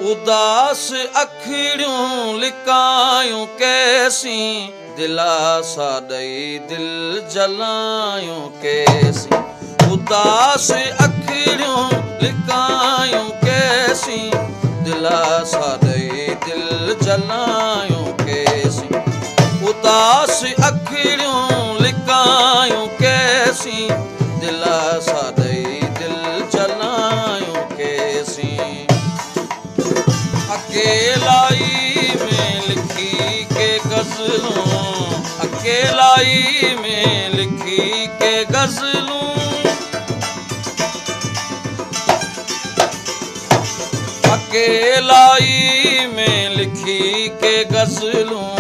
उदास अखिड़ियूं लिकायूं कैसी, दिलासा ॾई दिल जलायूं कैसी। उदास अखिड़ियूं लिकायूं कैसी, दिलासा ॾई दिल जलायूं कैसी। उदास अखिड़ियूं लिकायूं कैसी, दिलासा ॾई दिल जलायूं कैसी। अकेलाई में लिखी के गज़लूं, अकेलाई में लिखी के गज़लूं, अकेलाई में लिखी के गज़लूं,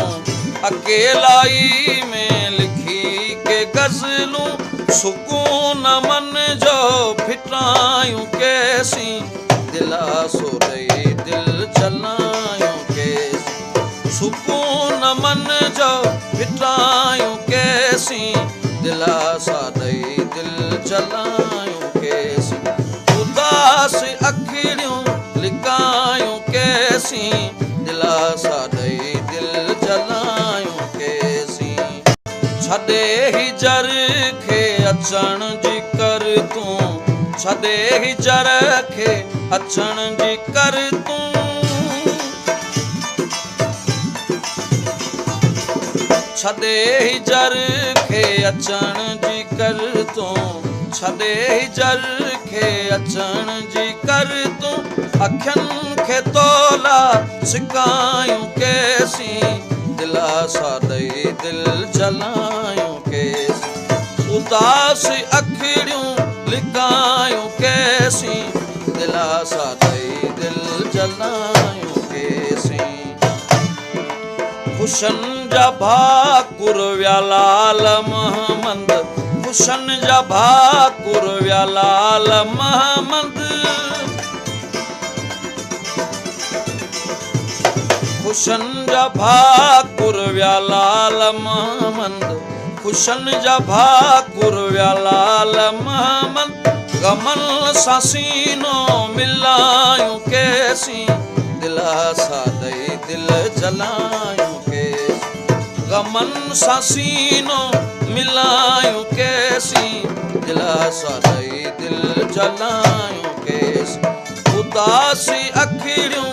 अकेलाई में लिखी के गज़लूं। सुकून मन जो फिटायूं कैसी, दिलासो ॾई दिल जलायूं कैसी। सुकून मन जो फिटायूं कैसी, दिलासा ॾई दिल जलायूं कैसी। उदास अखिड़ियूं लिकायूं कैसी, दिलासा ॾई दिल जलायूं कैसी। छॾे हिजर खे अचण जी कर तूं, छॾे हिजर खे अचण जी कर तूं। छॾे हिजर खे अचण जी कर तूं, छॾे हिजर खे अचण जी कर तूं। अखियुनि खे तोला सिकायूं कैसी, दिलासा ॾई दिल जलायूं कैसी। उदास अखिड़ियूं लिकायूं कैसी, दिलासा ॾई दिल जलायूं कैसी। ख़ुशनि जा भाकुर विया लाल महमद, ख़ुशनि जा भाकुर विया लाल महमद। ख़ुशनि जा भाकुर विया लाल महमद, ख़ुशनि जा भाकुर विया लाल महमद। गमन सां सीनो मिलायूं कैसी, दिलासा ॾई दिल जलायूं कैसी। गमन सां सीनो मिलायूं कैसी, दिलासा ॾई दिल जलायूं कैसी। उदासी अखिड़ियूं